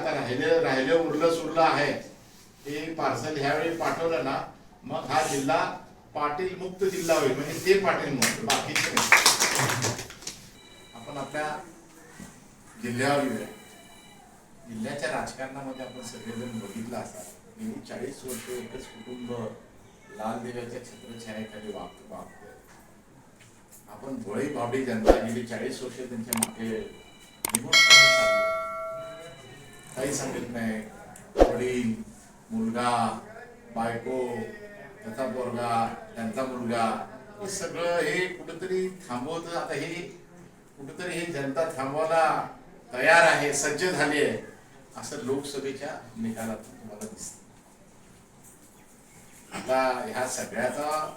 आता राहिलं उरलं सुरलं आहे ते पार्सल ह्यावेळी पाठवलं ना, मग हा जिल्हा पाटील मुक्त जिल्हा होईल. म्हणजे ते पाटील मुक्त, बाकीचे नाही. आपण आपल्या जिल्ह्यावर येऊया. जिल्ह्याच्या राजकारणामध्ये आपण सगळेजण बघितलं असाल, गेली 40 वर्ष एकच कुटुंब लाल दिव्याच्या छत्रछायाखाली वागतोय. आपण भोळी भाबडी जनता गेली 40 वर्ष त्यांच्या मागे निघून काही सांगत नाही. वडील, मुलगा, बायको, त्याचा पोरगा, त्यांचा मुलगा, हे सगळं हे कुठंतरी थांबवत. आता हे कुठंतरी हे जनता थांबवायला तयार आहे, सज्ज झाली आहे, असं लोकसभेच्या निकालात तुम्हाला दिसत. आता ह्या सगळ्याचा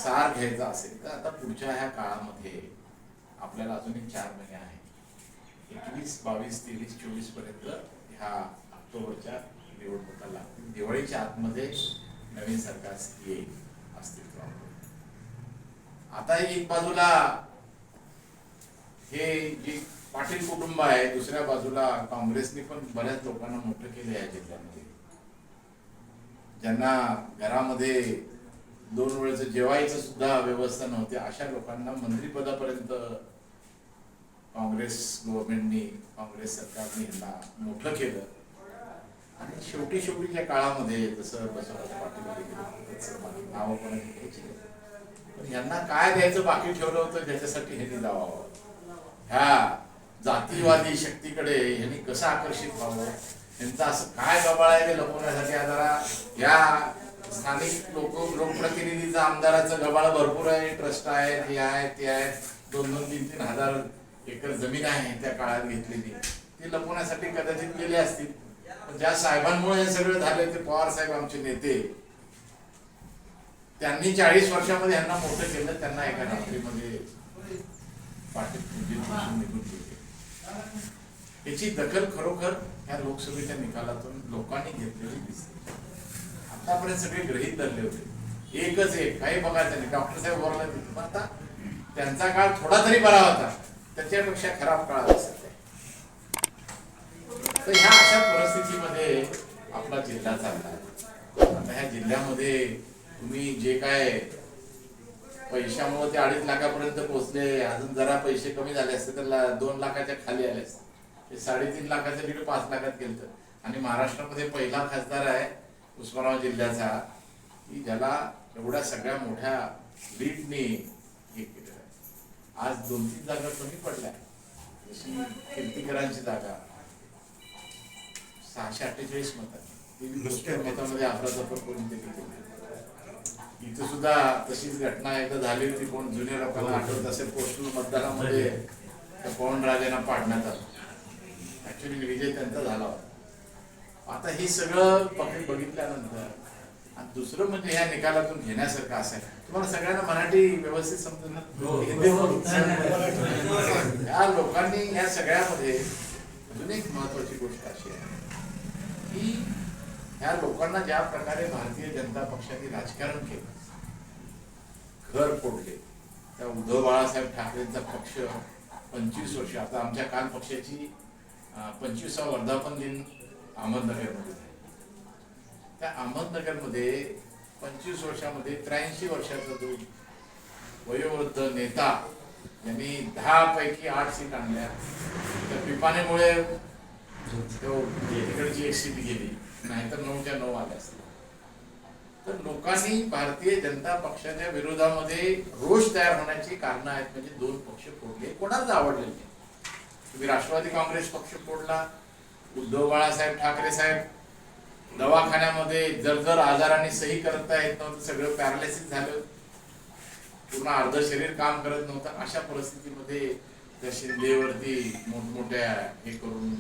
सार घ्यायचा असेल तर आता पुढच्या ह्या काळामध्ये आपल्याला अजून 4 महिने आहे. 21, 22, 23, 24 पर्यंत ह्या ऑक्टोबरच्या निवडणुका लागतील. दिवाळीच्या आतमध्ये नवीन सरकार येईल अस्तित्वामध्ये. आता एक बाजूला हे जे पाटील कुटुंब आहे, दुसऱ्या बाजूला काँग्रेसने पण बऱ्याच लोकांना मोठं केलं या जिल्ह्यामध्ये. ज्यांना घरामध्ये 2 वेळेचं जेवायचं सुद्धा व्यवस्था नव्हती, अशा लोकांना मंत्रिपदापर्यंत काँग्रेस गव्हर्नमेंटनी, काँग्रेस सरकारने यांना मोठं केलं. आणि शेवटीच्या काळामध्ये जसं बसवराज पाटील नावं पण घ्यायची, पण यांना काय द्यायचं बाकी ठेवलं होतं, ज्याच्यासाठी ह्यांनी जावावं. ह्या जातीवादी शक्तीकडे ह्यांनी कसं आकर्षित व्हावं, यांचं असं काय गबाळ आहे ते लपवण्यासाठी जरा या स्थानिक लोकप्रतिनिधीचं, आमदाराचं गबाळ भरपूर आहे. ट्रस्ट आहे, हे आहे, ते आहे. 2-2, 3-3 हजार एकर जमीन आहे त्या काळात घेतलेली, ती लपवण्यासाठी कदाचित गेले असतील. ज्या साहेबांमुळे हे सगळं झालं ते पवार साहेब आमचे नेते, त्यांनी 40 वर्षामध्ये यांना मोठं केलं. त्यांना एका रात्रीमध्ये पाटील निघून गेले. याची दखल खरोखर या लोकसभेच्या निकालातून लोकांनी घेतलेली दिसते. आतापर्यंत सगळे गृहीत धरले होते, एकच एक काही बघायचं नाही. डॉक्टर साहेब बोलला तिथे, आता त्यांचा काळ थोडा तरी बरा होता, त्याच्यापेक्षा खराब काळ दिसत आहे. तर ह्या अशा परिस्थितीमध्ये आपला जिल्हा चालला. आता ह्या जिल्ह्यामध्ये तुम्ही जे काय पैशामुळे ते 2.5 लाखापर्यंत पोहोचले, अजून जरा पैसे कमी झाले असते तर 2 लाखाच्या खाली आले असते. 3.5 लाखाचं लीड 5 लाखात गेलं. आणि महाराष्ट्रामध्ये पहिला खासदार आहे उस्मानाबाद जिल्ह्याचा, की ज्याला एवढ्या सगळ्या मोठ्या लीडने हे केलं आहे. आज 2-3 जागा कमी पडल्या. जशी कीर्तिकरांची जागा 648 मतांमध्ये अफरातफर करून ते केली. इथं सुद्धा तशीच घटना एकदा झाली होती. कोण जुन्या लोकांना आठवत असेल, पोस्टल मतदानामध्ये पवन राजेंना पाडण्यात आलं. ऍक्च्युली विजय त्यांचा झाला होता. आता हे सगळं बघितल्यानंतर आणि दुसरं म्हणजे ह्या निकालातून घेण्यासारखं असं आहे, तुम्हाला सगळ्यांना मराठी व्यवस्थित समजून या लोकांनी या सगळ्यामध्ये अजून एक महत्वाची गोष्ट अशी आहे की ह्या लोकांना ज्या प्रकारे भारतीय जनता पक्षाने राजकारण केलं, घर फोडले, त्या उद्धव बाळासाहेब ठाकरेंचा पक्ष 25 वर्ष, आता आमच्या काल पक्षाची 25वा वर्धापन दिन अहमदनगरमध्ये आहे. त्या अहमदनगरमध्ये 25 वर्षामध्ये 83 वर्षाचा जो वयोवृद्ध नेता यांनी 10 पैकी 8 सीट आणल्या. त्या पिपाणीमुळे तिकडची 1 सीट गेली, नाहीतर 9च्या 9 आल्या असतील. तर लोकांनी भारतीय जनता पक्षाच्या विरोधामध्ये रोष तयार होण्याची कारण आहेत. म्हणजे 2 पक्ष फोडले, कोणालाच आवडलेले नाही. तुम्ही राष्ट्रवादी काँग्रेस पक्ष फोडला, उद्धव बाळासाहेब ठाकरे साहेब दवाखान्यामध्ये जर आजाराने सही करता येत नव्हतं, सगळं पॅरालिसिस झालं, पूर्ण अर्ध शरीर काम करत नव्हतं. अशा परिस्थितीमध्ये त्या शिंदेवरती मोठमोठ्या हे करून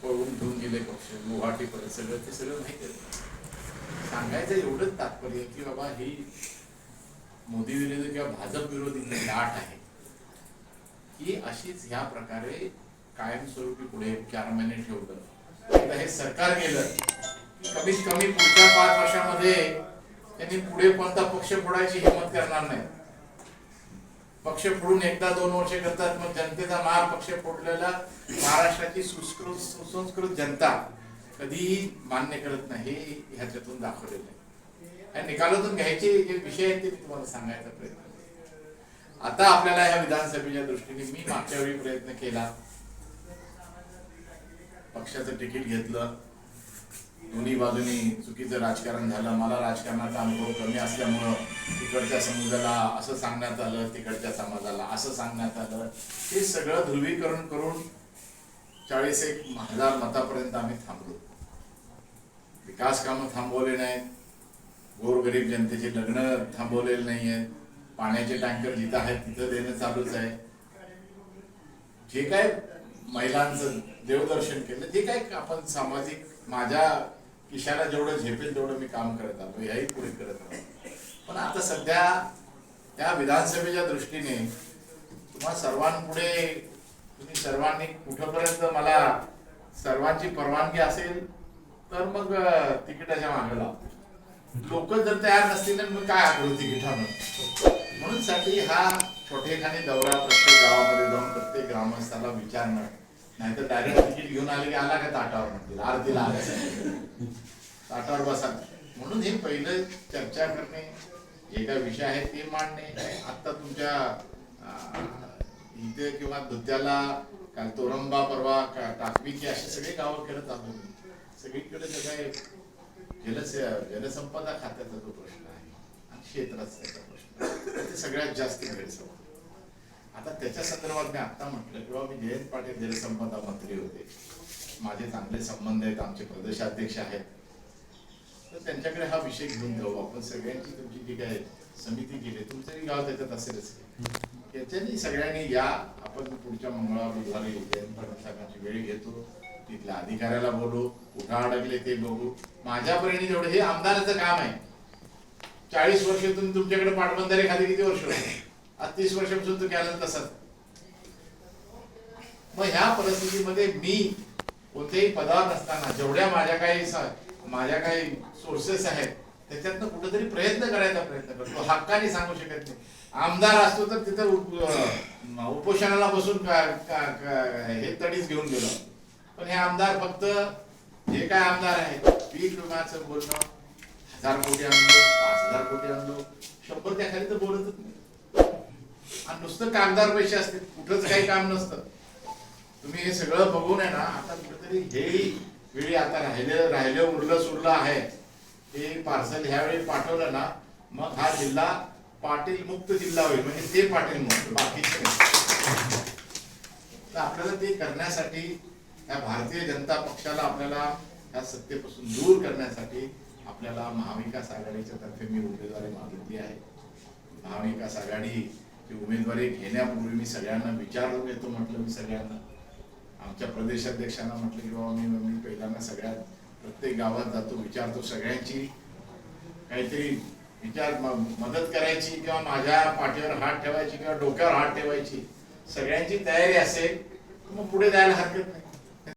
पळवून घेऊन गेले पक्ष गुवाहाटीपर्यंत. सगळं ते सगळं माहिती आहे. सांगायचं एवढंच तात्पर्य की बाबा ही मोदी विरोधी किंवा भाजप विरोधी लाट आहे की अशीच ह्या प्रकारे कायमस्वरूपी पुढे 4 महिने ठेवलं. एकदा हे सरकार गेलं की कमीत कमी पुढच्या 5 वर्षामध्ये त्यांनी पुढे कोणता पक्ष फोडायची हिंमत करणार नाही. पक्ष फोडून एकदा 2 वर्ष करतात, मग जनतेचा मार पक्ष फोडलेला महाराष्ट्राची सुसंस्कृत जनता कधीही मान्य करत नाही, हे ह्याच्यातून दाखवलेलं आहे. या निकालातून घ्यायचे जे विषय आहेत ते मी तुम्हाला सांगायचा प्रयत्न करतो. आता आपल्याला ह्या विधानसभेच्या दृष्टीने मी मागच्या वेळी प्रयत्न केला, पक्षाचं तिकीट घेतलं, दोन्ही बाजूनी चुकीचं राजकारण झालं. मला राजकारणाचा अनुभव कमी असल्यामुळं तिकडच्या समाजाला असं सांगण्यात आलं, तिकडच्या समाजाला असं सांगण्यात आलं. हे सगळं ध्रुवीकरण करून 40,000 मतापर्यंत आम्ही थांबलो. विकास कामं थांबवले नाहीत, गोरगरीब जनतेचे लग्न थांबवलेले नाही आहेत, पाण्याचे टँकर जिथं आहेत तिथं देणं चालूच आहे. जे काय महिलांचं देवदर्शन केलं, जे काय आपण सामाजिक माझ्या खिशाला जेवढं झेपेल तेवढं मी काम करत आलो, याही पुढे करत आलो. पण आता सध्या त्या विधानसभेच्या दृष्टीने तुम्हा सर्वांपुढे तुम्ही सर्वांनी कुठपर्यंत मला सर्वांची परवानगी असेल तर मग तिकिटाच्या मागे लावतो. लोक जर तयार नसतील तर मग काय आग्रह तिकिटावर. म्हणून साठी हा छोटेखानी दौरा प्रत्येक गावामध्ये जाऊन प्रत्येक ग्रामस्थाला विचारणं, नाहीतर डायरेक्ट तिकीट घेऊन आले की आला का ताटावर म्हणतील, आरतीला आलं ताटावर बसा. म्हणून हे पहिलं चर्चा करणे, जे काय विषय आहे ते मांडणे. आता तुमच्या इथे किंवा दुत्याला काल तोरंबा, परवा टाकवीची असे सगळे गावं करत आलो. सगळीकडे जे काय जलसंपदा खात्याचा जो प्रश्न आहे आणि क्षेत्राचा प्रश्न आहे, ते सगळ्यात जास्त गैरसमज. आता त्याच्या संदर्भात मी आता म्हटलं किंवा मी जयंत पाटील जलसंपदा मंत्री होते, माझे चांगले संबंध आहेत, आमचे प्रदेशाध्यक्ष आहेत, तर त्यांच्याकडे हा विषय घेऊन जाऊ आपण. सगळ्यांची तुमची जी काय समिती केली, तुमचंही गाव त्याच्यात असेलच, याच्यानी सगळ्यांनी या. आपण पुढच्या मंगळवार बुधवारी जयंत पाटील साहेबांची वेळ घेतो, तिथल्या अधिकाऱ्याला बोलू, कुठं अडकले ते बघू. माझ्यापर्यंत जेवढं हे आमदाराचं काम आहे. 40 वर्षातून तुमच्याकडे पाटबंधारे खाली किती वर्ष होते, 30 वर्षापासून तो केलं तसंच. मग ह्या परिस्थितीमध्ये मी कोणत्याही पदावर नसताना जेवढ्या माझ्या काही सोर्सेस आहेत त्याच्यातनं कुठेतरी प्रयत्न करायचा प्रयत्न करतो. हक्काने सांगू शकत नाही. आमदार असतो तर तिथं उपोषणाला बसून हे तडीच घेऊन गेलो. पण हे आमदार फक्त जे काय आमदार आहेत, पीक विम्याचं बोलणं, 1000 कोटी आणलो, 5000 कोटी आणलो, 100 त्या खाली तर बोलतच नाही. आणि नुसतं कामदार पैसे असते, कुठंच काही काम नसतं. तुम्ही हे सगळं बघून आहे ना, आता कुठेतरी हे वेळी आता राहिलं उरलं सुरलं आहे ते पार्सल ह्यावेळी पाठवलं ना, मग हा जिल्हा पाटील मुक्त जिल्हा होईल. म्हणजे ते पाटील मुक्त, बाकीचे नाही. तर आपल्याला ते करण्यासाठी या भारतीय जनता पक्षाला आपल्याला या सत्तेपासून दूर करण्यासाठी आपल्याला महाविकास आघाडीच्या तर्फे मी उमेदवारी मागितली आहे. महाविकास आघाडीची उमेदवारी घेण्यापूर्वी मी सगळ्यांना विचारून घेतो म्हटलं. मी सगळ्यांना, आमच्या प्रदेशाध्यक्षांना म्हटलं की बाबा मी पहिल्यांदा सगळ्यात प्रत्येक गावात जातो, विचारतो, सगळ्यांची काहीतरी मदत करायची किंवा माझ्या पाठीवर हात ठेवायची किंवा डोक्यावर हात ठेवायची सगळ्यांची तयारी असेल तर मग पुढे जायला हरकत नाही.